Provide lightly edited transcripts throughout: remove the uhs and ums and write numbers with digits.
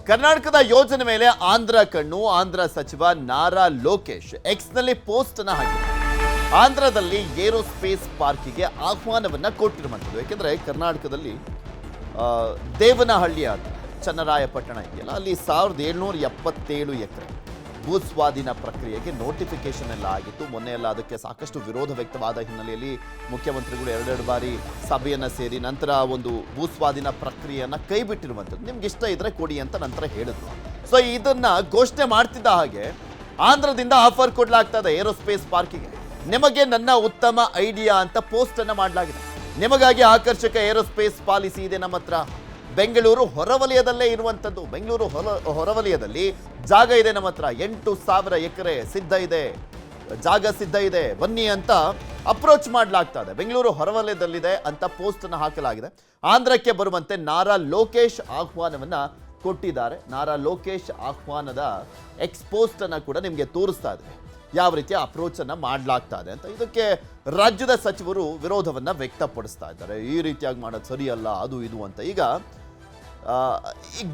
ಕರ್ನಾಟಕದ ಯೋಜನೆ ಮೇಲೆ ಆಂಧ್ರ ಕಣ್ಣು. ಆಂಧ್ರ ಸಚಿವ ನಾರಾ ಲೋಕೇಶ್ ಎಕ್ಸ್ನಲ್ಲಿ ಪೋಸ್ಟ್ ಅನ್ನು ಹಾಕಿದ್ದಾರೆ. ಆಂಧ್ರದಲ್ಲಿ ಏರೋಸ್ಪೇಸ್ ಪಾರ್ಕಿಗೆ ಆಹ್ವಾನವನ್ನ ಕೊಟ್ಟಿರುವಂಥದ್ದು. ಯಾಕೆಂದ್ರೆ ಕರ್ನಾಟಕದಲ್ಲಿ ದೇವನಹಳ್ಳಿ ಚನ್ನರಾಯಪಟ್ಟಣ ಇದೆಯಲ್ಲ, ಅಲ್ಲಿ 1777 ಎಕರೆ ಭೂಸ್ವಾಧೀನ ಪ್ರಕ್ರಿಯೆಗೆ ನೋಟಿಫಿಕೇಶನ್ ಎಲ್ಲ ಆಗಿತ್ತು. ಮೊನ್ನೆ ಎಲ್ಲ ಅದಕ್ಕೆ ಸಾಕಷ್ಟು ವಿರೋಧ ವ್ಯಕ್ತವಾದ ಹಿನ್ನೆಲೆಯಲ್ಲಿ ಮುಖ್ಯಮಂತ್ರಿಗಳು ಎರಡೆರಡು ಬಾರಿ ಸಭೆಯನ್ನು ಸೇರಿ ನಂತರ ಒಂದು ಭೂಸ್ವಾಧೀನ ಪ್ರಕ್ರಿಯೆಯನ್ನು ಕೈ ಬಿಟ್ಟಿರುವಂಥದ್ದು. ನಿಮ್ಗೆ ಇಷ್ಟ ಇದ್ರೆ ಕೊಡಿ ಅಂತ ನಂತರ ಹೇಳಿದ್ರು. ಸೊ ಇದನ್ನ ಘೋಷಣೆ ಮಾಡ್ತಿದ್ದ ಹಾಗೆ ಆಂಧ್ರದಿಂದ ಆಫರ್ ಕೊಡಲಾಗ್ತದೆ ಏರೋಸ್ಪೇಸ್ ಪಾರ್ಕಿಗೆ. ನಿಮಗೆ ನನ್ನ ಉತ್ತಮ ಐಡಿಯಾ ಅಂತ ಪೋಸ್ಟ್ ಅನ್ನ ಮಾಡಲಾಗಿದೆ. ನಿಮಗಾಗಿ ಆಕರ್ಷಕ ಏರೋಸ್ಪೇಸ್ ಪಾಲಿಸಿ ಇದೆ ನಮ್ಮ ಹತ್ರ. ಬೆಂಗಳೂರು ಹೊರವಲಯದಲ್ಲೇ ಇರುವಂಥದ್ದು. ಬೆಂಗಳೂರು ಹೊರವಲಯದಲ್ಲಿ ಜಾಗ ಇದೆ ನಮ್ಮ ಹತ್ರ. 8,000 ಎಕರೆ ಸಿದ್ಧ ಇದೆ, ಜಾಗ ಸಿದ್ಧ ಇದೆ, ಬನ್ನಿ ಅಂತ ಅಪ್ರೋಚ್ ಮಾಡಲಾಗ್ತದೆ. ಬೆಂಗಳೂರು ಹೊರವಲಯದಲ್ಲಿದೆ ಅಂತ ಪೋಸ್ಟ್ ಅನ್ನು ಹಾಕಲಾಗಿದೆ. ಆಂಧ್ರಕ್ಕೆ ಬರುವಂತೆ ನಾರಾ ಲೋಕೇಶ್ ಆಹ್ವಾನವನ್ನ ಕೊಟ್ಟಿದ್ದಾರೆ. ನಾರಾ ಲೋಕೇಶ್ ಆಹ್ವಾನದ ಎಕ್ಸ್ಪೋಸ್ಟ್ ಅನ್ನ ಕೂಡ ನಿಮಗೆ ತೋರಿಸ್ತಾ ಇದೆ, ಯಾವ ರೀತಿಯ ಅಪ್ರೋಚ್ ಅನ್ನ ಮಾಡಲಾಗ್ತಾ ಇದೆ ಅಂತ. ಇದಕ್ಕೆ ರಾಜ್ಯದ ಸಚಿವರು ವಿರೋಧವನ್ನ ವ್ಯಕ್ತಪಡಿಸ್ತಾ ಇದ್ದಾರೆ. ಈ ರೀತಿಯಾಗಿ ಮಾಡೋದು ಸರಿಯಲ್ಲ, ಅದು ಇದು ಅಂತ. ಈಗ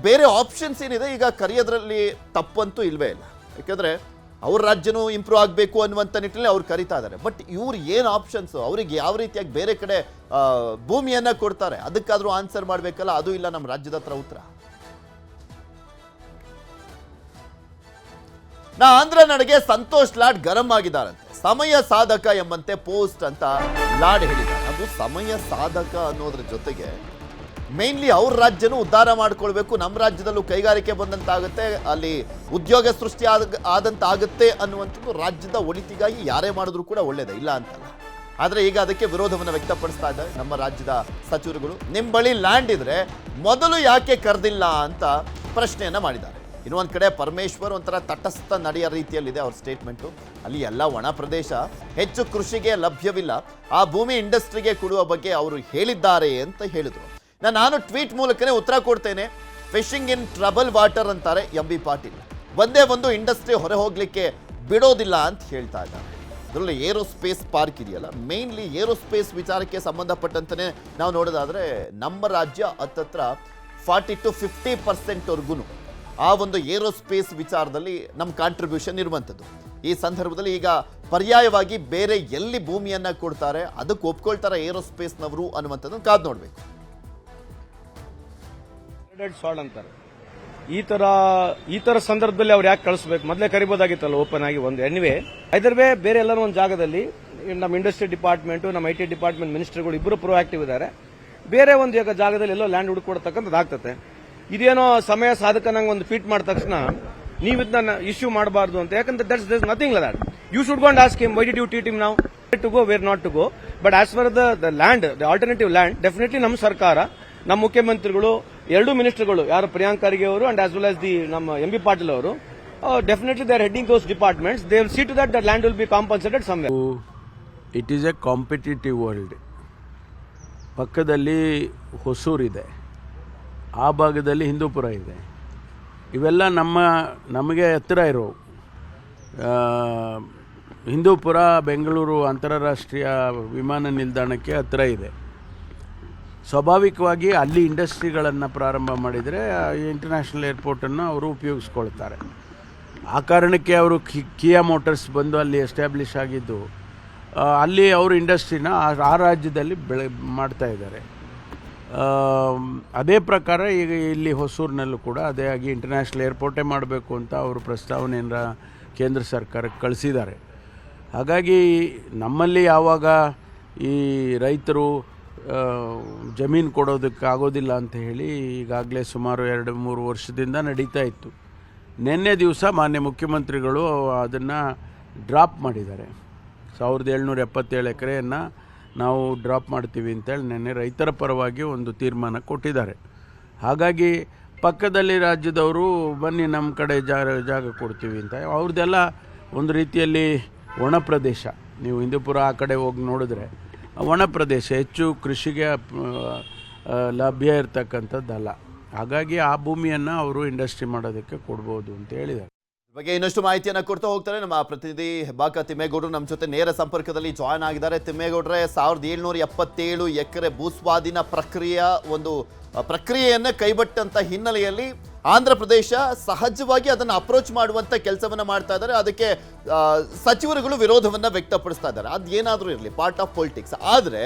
ಬೇರೆ ಆಪ್ಷನ್ಸ್ ಏನಿದೆ, ಈಗ ಕರೆಯೋದ್ರಲ್ಲಿ ತಪ್ಪಂತೂ ಇಲ್ವೇ ಇಲ್ಲ. ಯಾಕಂದ್ರೆ ಅವ್ರ ರಾಜ್ಯನೂ ಇಂಪ್ರೂವ್ ಆಗಬೇಕು ಅನ್ನುವಂಥ ನಿಟ್ಟಿನಲ್ಲಿ ಅವ್ರು ಕರಿತಾ ಇದ್ದಾರೆ. ಬಟ್ ಇವ್ರು ಏನು ಆಪ್ಷನ್ಸ್, ಅವ್ರಿಗೆ ಯಾವ ರೀತಿಯಾಗಿ ಬೇರೆ ಕಡೆ ಭೂಮಿಯನ್ನ ಕೊಡ್ತಾರೆ, ಅದಕ್ಕಾದ್ರೂ ಆನ್ಸರ್ ಮಾಡಬೇಕಲ್ಲ. ಅದು ಇಲ್ಲ ನಮ್ಮ ರಾಜ್ಯದ ಹತ್ರ ಉತ್ತರ. ಆಂಧ್ರ ನಡೆಗೆ ಸಂತೋಷ್ ಲಾಡ್ ಗರಂ ಆಗಿದ್ದಾರಂತೆ. ಸಮಯ ಸಾಧಕ ಎಂಬಂತೆ ಪೋಸ್ಟ್ ಅಂತ ಲಾಡ್ ಹೇಳಿದ್ದಾರೆ. ಅದು ಸಮಯ ಸಾಧಕ ಅನ್ನೋದ್ರ ಜೊತೆಗೆ ಮೇನ್ಲಿ ಅವ್ರ ರಾಜ್ಯನೂ ಉದ್ಧಾರ ಮಾಡ್ಕೊಳ್ಬೇಕು, ನಮ್ಮ ರಾಜ್ಯದಲ್ಲೂ ಕೈಗಾರಿಕೆ ಬಂದಂತಾಗುತ್ತೆ, ಅಲ್ಲಿ ಉದ್ಯೋಗ ಸೃಷ್ಟಿ ಆದಂತಾಗುತ್ತೆ ಅನ್ನುವಂಥದ್ದು ರಾಜ್ಯದ ಒಳಿತಿಗಾಗಿ ಯಾರೇ ಮಾಡಿದ್ರು ಕೂಡ ಒಳ್ಳೇದೇ, ಇಲ್ಲ ಅಂತಲ್ಲ. ಆದರೆ ಈಗ ಅದಕ್ಕೆ ವಿರೋಧವನ್ನು ವ್ಯಕ್ತಪಡಿಸ್ತಾ ಇದ್ದಾರೆ ನಮ್ಮ ರಾಜ್ಯದ ಸಚಿವರುಗಳು. ನಿಮ್ಮ ಬಳಿ ಲ್ಯಾಂಡ್ ಇದ್ರೆ ಮೊದಲು ಯಾಕೆ ಕರೆದಿಲ್ಲ ಅಂತ ಪ್ರಶ್ನೆಯನ್ನ ಮಾಡಿದ್ದಾರೆ. ಇನ್ನೊಂದು ಕಡೆ ಪರಮೇಶ್ವರ್ ಒಂಥರ ತಟಸ್ಥ ನಡೆಯ ರೀತಿಯಲ್ಲಿದೆ ಅವ್ರ ಸ್ಟೇಟ್ಮೆಂಟು. ಅಲ್ಲಿ ಎಲ್ಲ ಒಣ ಪ್ರದೇಶ, ಹೆಚ್ಚು ಕೃಷಿಗೆ ಲಭ್ಯವಿಲ್ಲ, ಆ ಭೂಮಿ ಇಂಡಸ್ಟ್ರಿಗೆ ಕೊಡುವ ಬಗ್ಗೆ ಅವರು ಹೇಳಿದ್ದಾರೆ ಅಂತ ಹೇಳಿದರು. ನಾನು ಟ್ವೀಟ್ ಮೂಲಕನೇ ಉತ್ತರ ಕೊಡ್ತೇನೆ. ಫಿಶಿಂಗ್ ಇನ್ ಟ್ರಬಲ್ ವಾಟರ್ ಅಂತಾರೆ MB ಪಾಟೀಲ್. ಒಂದೇ ಒಂದು ಇಂಡಸ್ಟ್ರಿ ಹೊರ ಹೋಗ್ಲಿಕ್ಕೆ ಬಿಡೋದಿಲ್ಲ ಅಂತ ಹೇಳ್ತಾ ಇದ್ದಾರೆ. ಅದರಲ್ಲಿ ಏರೋಸ್ಪೇಸ್ ಪಾರ್ಕ್ ಇದೆಯಲ್ಲ, ಮೇನ್ಲಿ ಏರೋಸ್ಪೇಸ್ ವಿಚಾರಕ್ಕೆ ಸಂಬಂಧಪಟ್ಟಂತೆ ನಾವು ನೋಡೋದಾದ್ರೆ ನಮ್ಮ ರಾಜ್ಯ ಹತ್ತತ್ರ 40 to 50% ಆ ಒಂದು ಏರೋಸ್ಪೇಸ್ ವಿಚಾರದಲ್ಲಿ ನಮ್ಮ ಕಾಂಟ್ರಿಬ್ಯೂಷನ್ ಇರುವಂಥದ್ದು. ಈ ಸಂದರ್ಭದಲ್ಲಿ ಈಗ ಪರ್ಯಾಯವಾಗಿ ಬೇರೆ ಎಲ್ಲಿ ಭೂಮಿಯನ್ನ ಕೊಡ್ತಾರೆ, ಅದಕ್ಕೆ ಒಪ್ಕೊಳ್ತಾರೆ ಏರೋಸ್ಪೇಸ್ನವರು ಅನ್ನುವಂಥದ್ದನ್ನು ಕಾದು ನೋಡಬೇಕು. ಅಂತಾರೆ ಈ ತರ ಸಂದರ್ಭದಲ್ಲಿ ಅವ್ರು ಯಾಕೆ ಕಳಿಸ್ಬೇಕು? ಮೊದಲೇ ಕರಿಬೋದಾಗಿತ್ತಲ್ಲ ಓಪನ್ ಆಗಿ ಒಂದು. ಎನಿವೇ ಐದರ್ ವೇ ಬೇರೆ ಎಲ್ಲರೂ ಒಂದು ಜಾಗದಲ್ಲಿ ನಮ್ಮ ಇಂಡಸ್ಟ್ರಿ ಡಿಪಾರ್ಟ್ಮೆಂಟ್, ನಮ್ಮ IT ಡಿಪಾರ್ಟ್ಮೆಂಟ್ ಮಿನಿಸ್ಟರ್ಗಳು ಇಬ್ಬರು ಪ್ರೊಆಕ್ಟಿವ್ ಇದ್ದಾರೆ. ಬೇರೆ ಒಂದು ಜಾಗದಲ್ಲಿ ಎಲ್ಲೋ ಲ್ಯಾಂಡ್ ಹುಡುಕೊಡ್ತಕ್ಕಂಥದ್ದು ಆಗ್ತದೆ. ಇದೇನೋ ಸಮಯ ಸಾಧಕನಂಗೆ ಒಂದು ಫೀಟ್ ಮಾಡಿದ ತಕ್ಷಣ ನೀವು ಇದನ್ನ ಇಶ್ಯೂ ಮಾಡಬಾರ್ದು ಅಂತ. ಯಾಕಂದ್ರೆ that's nothing like that. You should go and ask him why did you treat him now to go where not to go. But as far the land, the alternative land, definitely ನಮ್ಮ ಸರ್ಕಾರ, ನಮ್ಮ ಮುಖ್ಯಮಂತ್ರಿಗಳು, ಎರಡೂ ಮಿನಿಸ್ಟರ್ಗಳು, ಯಾರು ಪ್ರಿಯಾಂಕ್ ಖರ್ಗೆ ಅವರು and as well as the ನಮ್ಮ MB Patil ಅವರು, definitely they are heading those departments. They will see to that the land will be compensated somewhere. It is a competitive world. ಪಕ್ಕದಲ್ಲಿ ಹೊಸೂರು ಇದೆ, ಆ ಭಾಗದಲ್ಲಿ ಹಿಂದೂಪುರ ಇದೆ. ಇವೆಲ್ಲ ನಮಗೆ ಹತ್ತಿರ ಇರೋ. ಹಿಂದೂಪುರ ಬೆಂಗಳೂರು ಅಂತಾರಾಷ್ಟ್ರೀಯ ವಿಮಾನ ನಿಲ್ದಾಣಕ್ಕೆ ಹತ್ತಿರ ಇದೆ. ಸ್ವಾಭಾವಿಕವಾಗಿ ಅಲ್ಲಿ ಇಂಡಸ್ಟ್ರಿಗಳನ್ನು ಪ್ರಾರಂಭ ಮಾಡಿದರೆ ಇಂಟರ್ನ್ಯಾಷನಲ್ ಏರ್ಪೋರ್ಟನ್ನು ಅವರು ಉಪಯೋಗಿಸ್ಕೊಳ್ತಾರೆ. ಆ ಕಾರಣಕ್ಕೆ ಅವರು ಕಿಯಾ ಮೋಟರ್ಸ್ ಬಂದು ಅಲ್ಲಿ ಎಸ್ಟಾಬ್ಲಿಷ್ ಆಗಿದ್ದು, ಅಲ್ಲಿ ಅವರು ಇಂಡಸ್ಟ್ರಿನ ಆ ರಾಜ್ಯದಲ್ಲಿ ಮಾಡ್ತಾ ಇದ್ದಾರೆ. ಅದೇ ಪ್ರಕಾರ ಈಗ ಇಲ್ಲಿ ಹೊಸೂರಿನಲ್ಲೂ ಕೂಡ ಅದೇ ಆಗಿ ಇಂಟರ್ನ್ಯಾಷನಲ್ ಏರ್ಪೋರ್ಟೇ ಮಾಡಬೇಕು ಅಂತ ಅವರು ಪ್ರಸ್ತಾವನೆಯನ್ನು ಕೇಂದ್ರ ಸರ್ಕಾರಕ್ಕೆ ಕಳಿಸಿದ್ದಾರೆ. ಹಾಗಾಗಿ ನಮ್ಮಲ್ಲಿ ಯಾವಾಗ ಈ ರೈತರು ಜಮೀನು ಕೊಡೋದಕ್ಕೆ ಆಗೋದಿಲ್ಲ ಅಂತ ಹೇಳಿ ಈಗಾಗಲೇ ಸುಮಾರು 2-3 ವರ್ಷದಿಂದ ನಡೀತಾ ಇತ್ತು. ನಿನ್ನೆ ದಿವಸ ಮಾನ್ಯ ಮುಖ್ಯಮಂತ್ರಿಗಳು ಅದನ್ನು ಡ್ರಾಪ್ ಮಾಡಿದ್ದಾರೆ. 1777 ಎಕರೆಯನ್ನು ನಾವು ಡ್ರಾಪ್ ಮಾಡ್ತೀವಿ ಅಂತೇಳಿ ನಿನ್ನೆ ರೈತರ ಪರವಾಗಿ ಒಂದು ತೀರ್ಮಾನ ಕೊಟ್ಟಿದ್ದಾರೆ. ಹಾಗಾಗಿ ಪಕ್ಕದಲ್ಲಿ ರಾಜ್ಯದವರು ಬನ್ನಿ ನಮ್ಮ ಕಡೆ ಜಾಗ ಕೊಡ್ತೀವಿ ಅಂತ. ಅವ್ರದ್ದೆಲ್ಲ ಒಂದು ರೀತಿಯಲ್ಲಿ ಒಣ ಪ್ರದೇಶ. ನೀವು ಹಿಂದೂಪುರ ಆ ಕಡೆ ಹೋಗಿ ನೋಡಿದ್ರೆ ಒಣ ಪ್ರದೇಶ, ಹೆಚ್ಚು ಕೃಷಿಗೆ ಲಭ್ಯ ಇರತಕ್ಕಂಥದ್ದಲ್ಲ. ಹಾಗಾಗಿ ಆ ಭೂಮಿಯನ್ನು ಅವರು ಇಂಡಸ್ಟ್ರಿ ಮಾಡೋದಕ್ಕೆ ಕೊಡ್ಬೋದು ಅಂತ ಹೇಳಿದ್ದಾರೆ. ಬಗ್ಗೆ ಇನ್ನಷ್ಟು ಮಾಹಿತಿಯನ್ನು ಕೊಡ್ತಾ ಹೋಗ್ತಾರೆ ನಮ್ಮ ಪ್ರತಿನಿಧಿ ಹೆಬ್ಬಾಕ ತಿಮ್ಮೇಗೌಡರು ನಮ್ಮ ಜೊತೆ ನೇರ ಸಂಪರ್ಕದಲ್ಲಿ ಜಾಯ್ನ್ ಆಗಿದ್ದಾರೆ. ತಿಮ್ಮೇಗೌಡ್ರೆ, 1777 ಎಕರೆ ಭೂಸ್ವಾಧೀನ ಪ್ರಕ್ರಿಯೆಯನ್ನು ಕೈಬಿಟ್ಟಂತ ಹಿನ್ನೆಲೆಯಲ್ಲಿ ಆಂಧ್ರ ಪ್ರದೇಶ ಸಹಜವಾಗಿ ಅದನ್ನು ಅಪ್ರೋಚ್ ಮಾಡುವಂತ ಕೆಲಸವನ್ನ ಮಾಡ್ತಾ ಇದ್ದಾರೆ. ಅದಕ್ಕೆ ಸಚಿವರುಗಳು ವಿರೋಧವನ್ನ ವ್ಯಕ್ತಪಡಿಸ್ತಾ ಇದ್ದಾರೆ. ಅದೇನಾದ್ರೂ ಇರಲಿ, ಪಾರ್ಟ್ ಆಫ್ ಪೊಲಿಟಿಕ್ಸ್. ಆದ್ರೆ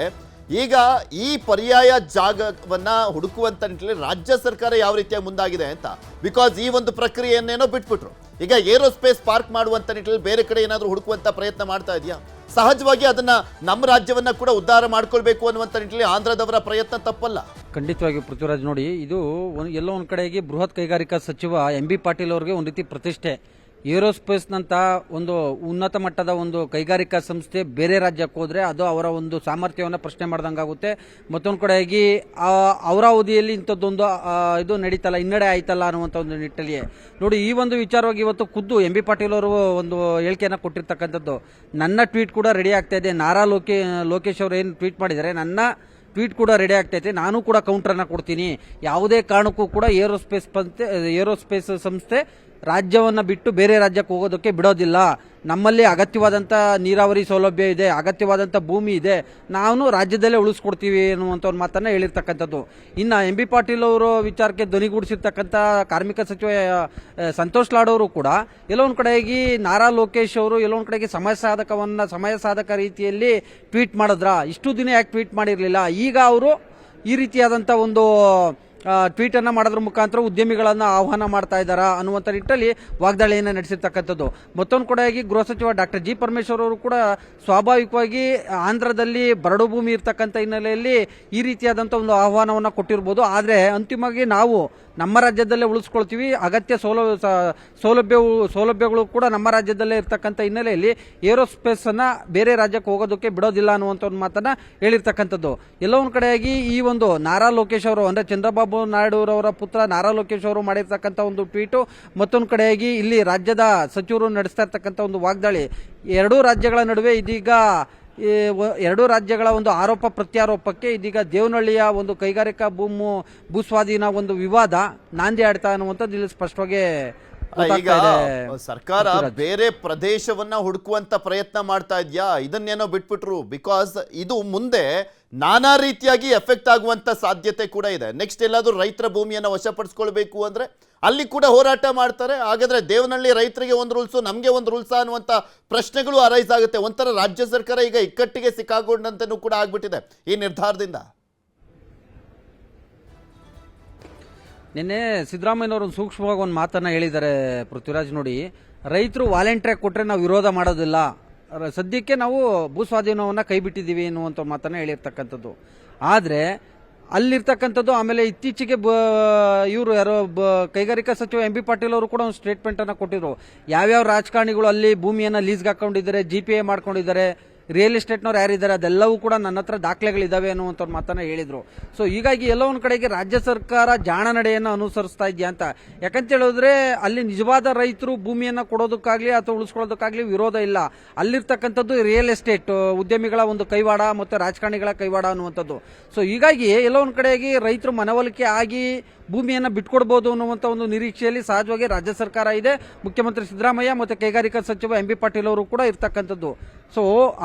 ಈಗ ಈ ಪರ್ಯಾಯ ಜಾಗವನ್ನ ಹುಡುಕುವಂತ ನಿಟ್ಟಿನಲ್ಲಿ ರಾಜ್ಯ ಸರ್ಕಾರ ಯಾವ ರೀತಿಯಾಗಿ ಮುಂದಾಗಿದೆ ಅಂತ, ಬಿಕಾಸ್ ಈ ಒಂದು ಪ್ರಕ್ರಿಯೆಯನ್ನೇನೋ ಬಿಟ್ಬಿಟ್ರು. ಈಗ ಏರೋಸ್ಪೇಸ್ ಪಾರ್ಕ್ ಮಾಡುವಂತ ನಿಟ್ಟಿನಲ್ಲಿ ಬೇರೆ ಕಡೆ ಏನಾದರೂ ಹುಡುಕುವಂತ ಪ್ರಯತ್ನ ಮಾಡ್ತಾ ಇದೆಯಾ? ಸಹಜವಾಗಿ ಅದನ್ನ ನಮ್ಮ ರಾಜ್ಯವನ್ನ ಕೂಡ ಉದ್ಧಾರ ಮಾಡ್ಕೊಳ್ಬೇಕು ಅನ್ನುವಂತ ನಿಟ್ಟಿನಲ್ಲಿ ಆಂಧ್ರದವರ ಪ್ರಯತ್ನ ತಪ್ಪಲ್ಲ. ಖಂಡಿತವಾಗಿ ಪೃಥ್ವಿರಾಜ್, ನೋಡಿ, ಇದು ಎಲ್ಲೋ ಒಂದು ಕಡೆಗೆ ಬೃಹತ್ ಕೈಗಾರಿಕಾ ಸಚಿವ ಎಂ ಬಿ ಪಾಟೀಲ್ ಅವರಿಗೆ ಒಂದು ರೀತಿ ಪ್ರತಿಷ್ಠೆ. ಏರೋಸ್ಪೇಸ್ನಂತ ಒಂದು ಉನ್ನತ ಮಟ್ಟದ ಒಂದು ಕೈಗಾರಿಕಾ ಸಂಸ್ಥೆ ಬೇರೆ ರಾಜ್ಯಕ್ಕೆ ಹೋದ್ರೆ ಅದು ಅವರ ಒಂದು ಸಾಮರ್ಥ್ಯವನ್ನು ಪ್ರಶ್ನೆ ಮಾಡ್ದಂಗಾಗುತ್ತೆ. ಮತ್ತೊಂದು ಕಡೆಯಾಗಿ ಅವರ ಅವಧಿಯಲ್ಲಿ ಇಂಥದ್ದೊಂದು ಇದು ನಡೀತಲ್ಲ, ಹಿನ್ನಡೆ ಆಯ್ತಲ್ಲ ಅನ್ನುವಂಥ ಒಂದು ನಿಟ್ಟಲ್ಲಿ ನೋಡಿ, ಈ ಒಂದು ವಿಚಾರವಾಗಿ ಇವತ್ತು ಖುದ್ದು ಎಂ ಬಿ ಪಾಟೀಲ್ ಅವರು ಒಂದು ಹೇಳಿಕೆಯನ್ನು ಕೊಟ್ಟಿರ್ತಕ್ಕಂಥದ್ದು. ನನ್ನ ಟ್ವೀಟ್ ಕೂಡ ರೆಡಿ ಆಗ್ತಾ ಇದೆ, ನಾರಾ ಲೋಕೇಶ್ ಅವರು ಏನು ಟ್ವೀಟ್ ಮಾಡಿದ್ದಾರೆ, ನನ್ನ ಟ್ವೀಟ್ ಕೂಡ ರೆಡಿ ಆಗ್ತೈತೆ, ನಾನು ಕೂಡ ಕೌಂಟರ್ನ ಕೊಡ್ತೀನಿ. ಯಾವುದೇ ಕಾರಣಕ್ಕೂ ಕೂಡ ಏರೋಸ್ಪೇಸ್ ಸಂಸ್ಥೆ ರಾಜ್ಯವನ್ನು ಬಿಟ್ಟು ಬೇರೆ ರಾಜ್ಯಕ್ಕೆ ಹೋಗೋದಕ್ಕೆ ಬಿಡೋದಿಲ್ಲ. ನಮ್ಮಲ್ಲಿ ಅಗತ್ಯವಾದಂಥ ನೀರಾವರಿ ಸೌಲಭ್ಯ ಇದೆ, ಅಗತ್ಯವಾದಂಥ ಭೂಮಿ ಇದೆ, ನಾವು ರಾಜ್ಯದಲ್ಲೇ ಉಳಿಸ್ಕೊಡ್ತೀವಿ ಅನ್ನುವಂಥ ಒಂದು ಮಾತನ್ನು ಹೇಳಿರ್ತಕ್ಕಂಥದ್ದು. ಇನ್ನು ಎಂ ಬಿ ಪಾಟೀಲ್ ಅವರು ವಿಚಾರಕ್ಕೆ ಧ್ವನಿಗೂಡಿಸಿರ್ತಕ್ಕಂಥ ಕಾರ್ಮಿಕ ಸಚಿವ ಸಂತೋಷ್ ಲಾಡ್ ಅವರು ಕೂಡ ಎಲ್ಲೋ ಒಂದು ಕಡೆಗೆ ನಾರಾ ಲೋಕೇಶ್ ಅವರು ಎಲ್ಲೋ ಒಂದು ಕಡೆಗೆ ಸಮಯ ಸಾಧಕ ರೀತಿಯಲ್ಲಿ ಟ್ವೀಟ್ ಮಾಡಿದ್ರ, ಇಷ್ಟು ದಿನ ಯಾಕೆ ಟ್ವೀಟ್ ಮಾಡಿರಲಿಲ್ಲ, ಈಗ ಅವರು ಈ ರೀತಿಯಾದಂಥ ಒಂದು ಟ್ವೀಟ್ ಅನ್ನ ಮಾಡೋದ್ರ ಮುಖಾಂತರ ಉದ್ಯಮಿಗಳನ್ನ ಆಹ್ವಾನ ಮಾಡ್ತಾ ಇದ್ದಾರಾ ಅನ್ನುವಂಥ ನಿಟ್ಟಲ್ಲಿ ವಾಗ್ದಾಳಿಯನ್ನು ನಡೆಸಿರ್ತಕ್ಕಂಥದ್ದು. ಮತ್ತೊಂದು ಕಡೆಯಾಗಿ ಗೃಹ ಸಚಿವ ಡಾಕ್ಟರ್ ಜಿ ಪರಮೇಶ್ವರ್ ಅವರು ಕೂಡ ಸ್ವಾಭಾವಿಕವಾಗಿ ಆಂಧ್ರದಲ್ಲಿ ಬರಡು ಭೂಮಿ ಇರ್ತಕ್ಕಂಥ ಹಿನ್ನೆಲೆಯಲ್ಲಿ ಈ ರೀತಿಯಾದಂಥ ಒಂದು ಆಹ್ವಾನವನ್ನು ಕೊಟ್ಟಿರ್ಬೋದು. ಆದರೆ ಅಂತಿಮವಾಗಿ ನಾವು ನಮ್ಮ ರಾಜ್ಯದಲ್ಲೇ ಉಳಿಸ್ಕೊಳ್ತೀವಿ, ಅಗತ್ಯ ಸೌಲಭ್ಯಗಳು ಕೂಡ ನಮ್ಮ ರಾಜ್ಯದಲ್ಲೇ ಇರ್ತಕ್ಕಂಥ ಹಿನ್ನೆಲೆಯಲ್ಲಿ ಏರೋಸ್ಪೇಸ್ ಅನ್ನ ಬೇರೆ ರಾಜ್ಯಕ್ಕೆ ಹೋಗೋದಕ್ಕೆ ಬಿಡೋದಿಲ್ಲ ಅನ್ನುವಂಥ ಒಂದು ಮಾತನ್ನ ಹೇಳಿರ್ತಕ್ಕಂಥದ್ದು. ಎಲ್ಲೋ ಒಂದು ಕಡೆಯಾಗಿ ಈ ಒಂದು ನಾರಾ ಲೋಕೇಶ್ ಅವರು ಅಂದ್ರೆ ಚಂದ್ರಬಾಬು ನಾಯ್ಡು ಅವರ ಪುತ್ರ ನಾರಾ ಲೋಕೇಶ್ ಅವರು ಮಾಡಿರ್ತಕ್ಕಂಥ ಒಂದು ಟ್ವೀಟು, ಮತ್ತೊಂದು ಕಡೆಯಾಗಿ ಇಲ್ಲಿ ರಾಜ್ಯದ ಸಚಿವರು ನಡೆಸ್ತಾ ಇರ್ತಕ್ಕಂಥ ಒಂದು ವಾಗ್ದಾಳಿ, ಎರಡೂ ರಾಜ್ಯಗಳ ನಡುವೆ ಇದೀಗ ಎರಡೂ ರಾಜ್ಯಗಳ ಒಂದು ಆರೋಪ ಪ್ರತ್ಯಾರೋಪಕ್ಕೆ ಇದೀಗ ದೇವನಹಳ್ಳಿಯ ಒಂದು ಕೈಗಾರಿಕಾ ಭೂಸ್ವಾಧೀನ ಒಂದು ವಿವಾದ ನಾಂದಿ ಆಡ್ತಾ ಅನ್ನುವಂಥದ್ದು ಇಲ್ಲಿ ಸ್ಪಷ್ಟವಾಗಿ ಈಗ ಸರ್ಕಾರ ಬೇರೆ ಪ್ರದೇಶವನ್ನ ಹುಡುಕುವಂತ ಪ್ರಯತ್ನ ಮಾಡ್ತಾ ಇದ್ಯಾ? ಇದನ್ನೇನೋ ಬಿಟ್ಬಿಟ್ರು. ಬಿಕಾಸ್ ಇದು ಮುಂದೆ ನಾನಾ ರೀತಿಯಾಗಿ ಎಫೆಕ್ಟ್ ಆಗುವಂತ ಸಾಧ್ಯತೆ ಕೂಡ ಇದೆ. ನೆಕ್ಸ್ಟ್ ಎಲ್ಲಾದ್ರೂ ರೈತರ ಭೂಮಿಯನ್ನ ವಶಪಡಿಸ್ಕೊಳ್ಬೇಕು ಅಂದ್ರೆ ಅಲ್ಲಿ ಕೂಡ ಹೋರಾಟ ಮಾಡ್ತಾರೆ. ಹಾಗಾದ್ರೆ ದೇವನಹಳ್ಳಿ ರೈತರಿಗೆ ಒಂದು ರೂಲ್ಸು, ನಮಗೆ ಒಂದು ರೂಲ್ಸ್ ಅನ್ನುವಂತ ಪ್ರಶ್ನೆಗಳು ಅರೈಸ್ ಆಗುತ್ತೆ. ಒಂಥರ ರಾಜ್ಯ ಸರ್ಕಾರ ಈಗ ಇಕ್ಕಟ್ಟಿಗೆ ಸಿಕ್ಕಾಕೊಂಡಂತೆನೂ ಕೂಡ ಆಗ್ಬಿಟ್ಟಿದೆ ಈ ನಿರ್ಧಾರದಿಂದ. ನಿನ್ನೆ ಸಿದ್ದರಾಮಯ್ಯನವರು ಒಂದು ಸೂಕ್ಷ್ಮವಾಗಿ ಒಂದು ಮಾತನ್ನ ಹೇಳಿದ್ದಾರೆ ಪೃಥ್ವಿರಾಜ್. ನೋಡಿ, ರೈತರು ವಾಲಂಟಿಯರ್ ಕೊಟ್ಟರೆ ನಾವು ವಿರೋಧ ಮಾಡೋದಿಲ್ಲ, ಸದ್ಯಕ್ಕೆ ನಾವು ಭೂಸ್ವಾಧೀನವನ್ನು ಕೈ ಬಿಟ್ಟಿದ್ದೀವಿ ಎನ್ನುವಂಥ ಮಾತನ್ನ ಹೇಳಿರ್ತಕ್ಕಂಥದ್ದು. ಆದರೆ ಅಲ್ಲಿರ್ತಕ್ಕಂಥದ್ದು ಆಮೇಲೆ ಇತ್ತೀಚೆಗೆ ಇವರು ಯಾರೋ ಕೈಗಾರಿಕಾ ಸಚಿವ ಎಂ ಬಿ ಪಾಟೀಲ್ ಅವರು ಕೂಡ ಒಂದು ಸ್ಟೇಟ್ಮೆಂಟ್ ಅನ್ನ ಕೊಟ್ಟಿದ್ರು. ಯಾವ್ಯಾವ ರಾಜಕಾರಣಿಗಳು ಅಲ್ಲಿ ಭೂಮಿಯನ್ನ ಲೀಸ್ಗೆ ಹಾಕೊಂಡಿದ್ದಾರೆ, GPA ಮಾಡ್ಕೊಂಡಿದ್ದಾರೆ, ರಿಯಲ್ ಎಸ್ಟೇಟ್ನವ್ರು ಯಾರಿದ್ದಾರೆ, ಅದೆಲ್ಲವೂ ಕೂಡ ನನ್ನ ಹತ್ರ ದಾಖಲೆಗಳಿದ್ದಾವೆ ಅನ್ನುವಂಥ ಮಾತನ್ನ ಹೇಳಿದ್ರು. ಸೊ ಹೀಗಾಗಿ ಎಲ್ಲ ಒಂದು ಕಡೆಗೆ ರಾಜ್ಯ ಸರ್ಕಾರ ಜಾಣ ನಡೆಯನ್ನು ಅನುಸರಿಸ್ತಾ ಇದೆಯಾ ಅಂತ. ಯಾಕಂತ ಹೇಳಿದ್ರೆ ಅಲ್ಲಿ ನಿಜವಾದ ರೈತರು ಭೂಮಿಯನ್ನ ಕೊಡೋದಕ್ಕಾಗ್ಲಿ ಅಥವಾ ಉಳಿಸ್ಕೊಳ್ಳೋದಕ್ಕಾಗ್ಲಿ ವಿರೋಧ ಇಲ್ಲ. ಅಲ್ಲಿರ್ತಕ್ಕಂಥದ್ದು ರಿಯಲ್ ಎಸ್ಟೇಟ್ ಉದ್ಯಮಿಗಳ ಒಂದು ಕೈವಾಡ ಮತ್ತು ರಾಜಕಾರಣಿಗಳ ಕೈವಾಡ ಅನ್ನುವಂಥದ್ದು. ಸೊ ಹೀಗಾಗಿ ಎಲ್ಲ ಒಂದು ಕಡೆಗೆ ರೈತರು ಮನವೊಲಿಕೆ ಆಗಿ ಭೂಮಿಯನ್ನು ಬಿಟ್ಕೊಡ್ಬೋದು ಅನ್ನುವಂಥ ಒಂದು ನಿರೀಕ್ಷೆಯಲ್ಲಿ ಸಹಜವಾಗಿ ರಾಜ್ಯ ಸರ್ಕಾರ ಇದೆ. ಮುಖ್ಯಮಂತ್ರಿ ಸಿದ್ದರಾಮಯ್ಯ ಮತ್ತು ಕೈಗಾರಿಕಾ ಸಚಿವ ಎಂ ಬಿ ಪಾಟೀಲ್ ಅವರು ಕೂಡ ಇರ್ತಕ್ಕಂಥದ್ದು. ಸೊ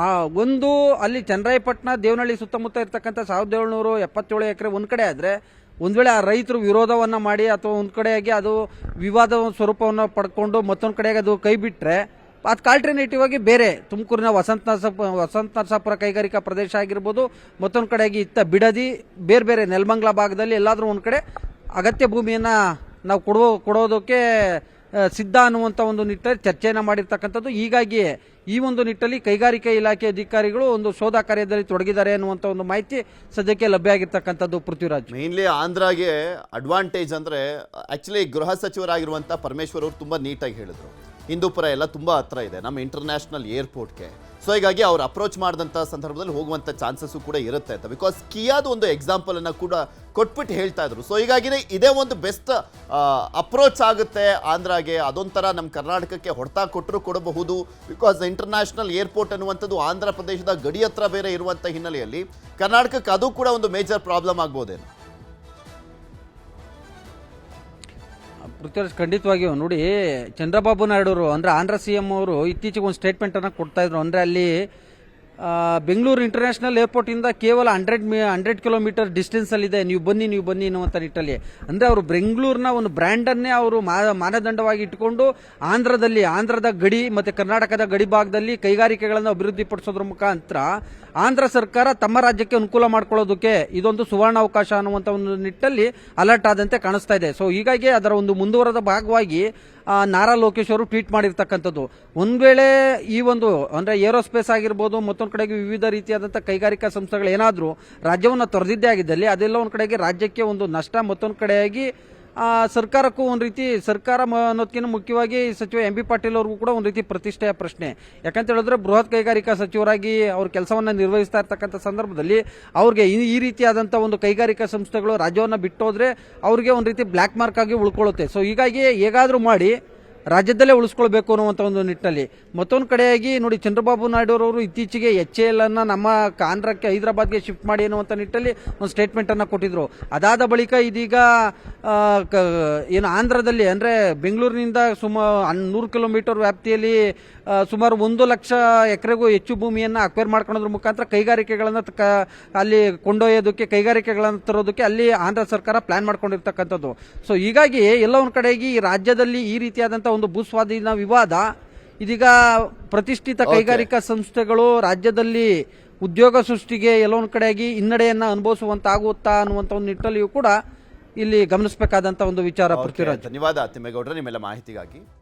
ಒಂದು ಅಲ್ಲಿ ಚನ್ನರಾಯಪಟ್ಟಣ ದೇವನಹಳ್ಳಿ ಸುತ್ತಮುತ್ತ ಇರ್ತಕ್ಕಂಥ 1777 ಎಕರೆ ಒಂದ್ ಕಡೆ ಆದ್ರೆ, ಒಂದ್ ವೇಳೆ ಆ ರೈತರು ವಿರೋಧವನ್ನ ಮಾಡಿ ಅಥವಾ ಒಂದ್ ಕಡೆಯಾಗಿ ಅದು ವಿವಾದ ಸ್ವರೂಪವನ್ನು ಪಡ್ಕೊಂಡು ಮತ್ತೊಂದ್ ಕಡೆಗೆ ಅದು ಕೈ ಬಿಟ್ರೆ, ಅದಕ್ಕೆ ಆಲ್ಟರ್ನೇಟಿವ್ ಆಗಿ ಬೇರೆ ತುಮಕೂರಿನ ವಸಂತ ನರಸಾಪುರ ಕೈಗಾರಿಕಾ ಪ್ರದೇಶ ಆಗಿರ್ಬೋದು, ಮತ್ತೊಂದು ಕಡೆಗೆ ಇತ್ತ ಬಿಡದಿ, ಬೇರೆ ಬೇರೆ ನೆಲಮಂಗಲ ಭಾಗದಲ್ಲಿ ಎಲ್ಲಾದ್ರೂ ಒಂದ್ ಕಡೆ ಅಗತ್ಯ ಭೂಮಿಯನ್ನ ನಾವು ಕೊಡೋದಕ್ಕೆ ಸಿದ್ಧ ಅನ್ನುವಂಥ ಒಂದು ನಿಟ್ಟಲ್ಲಿ ಚರ್ಚೆಯನ್ನ ಮಾಡಿರ್ತಕ್ಕಂಥದ್ದು. ಹೀಗಾಗಿ ಈ ಒಂದು ನಿಟ್ಟಲ್ಲಿ ಕೈಗಾರಿಕಾ ಇಲಾಖೆ ಅಧಿಕಾರಿಗಳು ಒಂದು ಶೋಧ ಕಾರ್ಯದಲ್ಲಿ ತೊಡಗಿದ್ದಾರೆ ಅನ್ನುವಂಥ ಒಂದು ಮಾಹಿತಿ ಸದ್ಯಕ್ಕೆ ಲಭ್ಯ ಆಗಿರ್ತಕ್ಕಂಥದ್ದು. ಪೃಥ್ವಿರಾಜ್, ಮೇನ್ಲಿ ಆಂಧ್ರಾಗೆ ಅಡ್ವಾಂಟೇಜ್ ಅಂದ್ರೆ ಆಕ್ಚುಲಿ ಗೃಹ ಸಚಿವರಾಗಿರುವಂತ ಪರಮೇಶ್ವರ್ ಅವರು ತುಂಬಾ ನೀಟಾಗಿ ಹೇಳಿದ್ರು, ಹಿಂದೂಪುರ ಎಲ್ಲ ತುಂಬಾ ಹತ್ರ ಇದೆ ನಮ್ಮ ಇಂಟರ್ನ್ಯಾಷನಲ್ ಏರ್ಪೋರ್ಟ್ಗೆ. ಸೊ ಹೀಗಾಗಿ ಅವ್ರು ಅಪ್ರೋಚ್ ಮಾಡಿದಂಥ ಸಂದರ್ಭದಲ್ಲಿ ಹೋಗುವಂಥ ಚಾನ್ಸಸ್ಸು ಕೂಡ ಇರುತ್ತೆ ಅಂತ. ಬಿಕಾಸ್ ಕಿಯಾದ ಒಂದು ಎಕ್ಸಾಂಪಲ್ ಅನ್ನು ಕೂಡ ಕೊಟ್ಬಿಟ್ಟು ಹೇಳ್ತಾ ಇದ್ರು. ಸೊ ಹೀಗಾಗಿನೇ ಇದೇ ಒಂದು ಬೆಸ್ಟ್ ಅಪ್ರೋಚ್ ಆಗುತ್ತೆ ಆಂಧ್ರಾಗೆ. ಅದೊಂಥರ ನಮ್ಮ ಕರ್ನಾಟಕಕ್ಕೆ ಹೊಡೆತ ಕೊಟ್ಟರು ಕೊಡಬಹುದು. ಬಿಕಾಸ್ ಇಂಟರ್ನ್ಯಾಷನಲ್ ಏರ್ಪೋರ್ಟ್ ಅನ್ನುವಂಥದ್ದು ಆಂಧ್ರ ಪ್ರದೇಶದ ಗಡಿ ಹತ್ರ ಬೇರೆ ಇರುವಂಥ ಹಿನ್ನೆಲೆಯಲ್ಲಿ ಕರ್ನಾಟಕಕ್ಕೆ ಅದು ಕೂಡ ಒಂದು ಮೇಜರ್ ಪ್ರಾಬ್ಲಮ್ ಆಗ್ಬೋದೇನು? ಪೃಥ್ವಿರಾಜ್ ಖಂಡಿತವಾಗಿಯೂ ನೋಡಿ, ಚಂದ್ರಬಾಬು ನಾಯ್ಡು ಅವರು ಅಂದ್ರೆ ಆಂಧ್ರ ಸಿಎಂ ಅವರು ಇತ್ತೀಚೆಗೆ ಒಂದು ಸ್ಟೇಟ್ಮೆಂಟ್ ಅನ್ನ ಕೊಡ್ತಾ ಇದ್ರು. ಅಂದ್ರೆ ಅಲ್ಲಿ ಬೆಂಗಳೂರು ಇಂಟರ್ನ್ಯಾಷನಲ್ ಏರ್ಪೋರ್ಟ್ ಇಂದ ಕೇವಲ 100 ಕಿಲೋಮೀಟರ್ ಡಿಸ್ಟೆನ್ಸ್ ಅಲ್ಲಿ ಇದೆ, ನೀವು ಬನ್ನಿ ಅನ್ನುವಂಥ ನಿಟ್ಟಲ್ಲಿ. ಅಂದ್ರೆ ಅವರು ಬೆಂಗಳೂರಿನ ಒಂದು ಬ್ರ್ಯಾಂಡ್ ಅನ್ನೇ ಅವರು ಮಾನದಂಡವಾಗಿ ಇಟ್ಟುಕೊಂಡು ಆಂಧ್ರದ ಗಡಿ ಮತ್ತೆ ಕರ್ನಾಟಕದ ಗಡಿ ಭಾಗದಲ್ಲಿ ಕೈಗಾರಿಕೆಗಳನ್ನು ಅಭಿವೃದ್ಧಿ ಪಡಿಸೋದ್ರ ಮುಖಾಂತರ ಆಂಧ್ರ ಸರ್ಕಾರ ತಮ್ಮ ರಾಜ್ಯಕ್ಕೆ ಅನುಕೂಲ ಮಾಡ್ಕೊಳ್ಳೋದಕ್ಕೆ ಇದೊಂದು ಸುವರ್ಣ ಅವಕಾಶ ಅನ್ನುವಂಥ ಒಂದು ನಿಟ್ಟಲ್ಲಿ ಅಲರ್ಟ್ ಆದಂತೆ ಕಾಣಿಸ್ತಾ ಇದೆ. ಸೊ ಹೀಗಾಗಿ ಅದರ ಒಂದು ಮುಂದುವರೆದ ಭಾಗವಾಗಿ ನಾರಾ ಲೋಕೇಶ್ ಅವರು ಟ್ವೀಟ್ ಮಾಡಿರ್ತಕ್ಕಂಥದ್ದು. ಒಂದ್ ವೇಳೆ ಈ ಒಂದು ಅಂದ್ರೆ ಏರೋಸ್ಪೇಸ್ ಆಗಿರ್ಬೋದು, ಮತ್ತೊಂದು ಕಡೆಗೆ ವಿವಿಧ ರೀತಿಯಾದಂಥ ಕೈಗಾರಿಕಾ ಸಂಸ್ಥೆಗಳು ಏನಾದರೂ ರಾಜ್ಯವನ್ನು ತೊರೆದಿದ್ದೇ ಆಗಿದ್ದಲ್ಲಿ ಅದೆಲ್ಲ ಒಂದ್ ಕಡೆಗೆ ರಾಜ್ಯಕ್ಕೆ ಒಂದು ನಷ್ಟ, ಮತ್ತೊಂದು ಕಡೆಯಾಗಿ ಸರ್ಕಾರಕ್ಕೂ ಒಂದು ರೀತಿ ಸರ್ಕಾರ ಅನ್ನೋದಕ್ಕಿಂತ ಮುಖ್ಯವಾಗಿ ಸಚಿವ ಎಂ ಬಿ ಪಾಟೀಲ್ ಅವ್ರಿಗೂ ಕೂಡ ಒಂದು ರೀತಿ ಪ್ರತಿಷ್ಠೆಯ ಪ್ರಶ್ನೆ. ಯಾಕಂತ ಹೇಳಿದ್ರೆ ಬೃಹತ್ ಕೈಗಾರಿಕಾ ಸಚಿವರಾಗಿ ಅವ್ರ ಕೆಲಸವನ್ನ ನಿರ್ವಹಿಸ್ತಾ ಇರ್ತಕ್ಕಂಥ ಸಂದರ್ಭದಲ್ಲಿ ಅವ್ರಿಗೆ ಈ ರೀತಿಯಾದಂಥ ಒಂದು ಕೈಗಾರಿಕಾ ಸಂಸ್ಥೆಗಳು ರಾಜ್ಯವನ್ನು ಬಿಟ್ಟೋದ್ರೆ ಅವ್ರಿಗೆ ಒಂದು ರೀತಿ ಬ್ಲ್ಯಾಕ್ ಮಾರ್ಕ್ ಆಗಿ ಉಳ್ಕೊಳ್ಳುತ್ತೆ. ಸೊ ಹೀಗಾಗಿ ಹೇಗಾದ್ರೂ ಮಾಡಿ ರಾಜ್ಯದಲ್ಲೇ ಉಳಿಸ್ಕೊಳ್ಬೇಕು ಅನ್ನುವಂಥ ಒಂದು ನಿಟ್ಟಿನಲ್ಲಿ. ಮತ್ತೊಂದು ಕಡೆಯಾಗಿ ನೋಡಿ, ಚಂದ್ರಬಾಬು ನಾಯ್ಡು ಅವರು ಇತ್ತೀಚೆಗೆ HAL ಅನ್ನ ನಮ್ಮ ಆಂಧ್ರಕ್ಕೆ ಹೈದರಾಬಾದ್ಗೆ ಶಿಫ್ಟ್ ಮಾಡಿ ಅನ್ನುವಂಥ ನಿಟ್ಟಲ್ಲಿ ಒಂದು ಸ್ಟೇಟ್ಮೆಂಟ್ ಅನ್ನ ಕೊಟ್ಟಿದ್ರು. ಅದಾದ ಬಳಿಕ ಇದೀಗ ಏನು ಆಂಧ್ರದಲ್ಲಿ ಅಂದ್ರೆ ಬೆಂಗಳೂರಿನಿಂದ ಸುಮಾರು 100 ಕಿಲೋಮೀಟರ್ ವ್ಯಾಪ್ತಿಯಲ್ಲಿ ಸುಮಾರು 1 ಲಕ್ಷ ಎಕರೆಗೂ ಹೆಚ್ಚು ಭೂಮಿಯನ್ನು ಅಕ್ವೈರ್ ಮಾಡ್ಕೊಳ್ಳೋದ್ರ ಮುಖಾಂತರ ಕೈಗಾರಿಕೆಗಳನ್ನು ಅಲ್ಲಿ ಕೊಂಡೊಯ್ಯೋದಕ್ಕೆ, ಕೈಗಾರಿಕೆಗಳನ್ನು ತರೋದಕ್ಕೆ ಅಲ್ಲಿ ಆಂಧ್ರ ಸರ್ಕಾರ ಪ್ಲಾನ್ ಮಾಡ್ಕೊಂಡಿರ್ತಕ್ಕಂಥದ್ದು. ಸೊ ಹೀಗಾಗಿ ಎಲ್ಲ ಒಂದು ಕಡೆಗೆ ಈ ರಾಜ್ಯದಲ್ಲಿ ಈ ರೀತಿಯಾದಂಥ ಒಂದು ಭೂಸ್ವಾಧೀನ ವಿವಾದ ಇದೀಗ ಪ್ರತಿಷ್ಠಿತ ಕೈಗಾರಿಕಾ ಸಂಸ್ಥೆಗಳು ರಾಜ್ಯದಲ್ಲಿ ಉದ್ಯೋಗ ಸೃಷ್ಟಿಗೆ ಎಲ್ಲ ಒಂದು ಕಡೆಯಾಗಿ ಹಿನ್ನಡೆಯನ್ನ ಅನುಭವಿಸುವಂತಾಗುತ್ತಾ ಅನ್ನುವಂಥ ಒಂದು ನಿಟ್ಟಲ್ಲಿಯೂ ಕೂಡ ಇಲ್ಲಿ ಗಮನಿಸಬೇಕಾದಂತ ಒಂದು ವಿಚಾರ. ಪೃಥ್ವಿರಾಜ್, ಧನ್ಯವಾದ ತಿಮ್ಮೇಗೌಡ್ರೆ ನಿಮ್ಮೆಲ್ಲ ಮಾಹಿತಿಗಾಗಿ.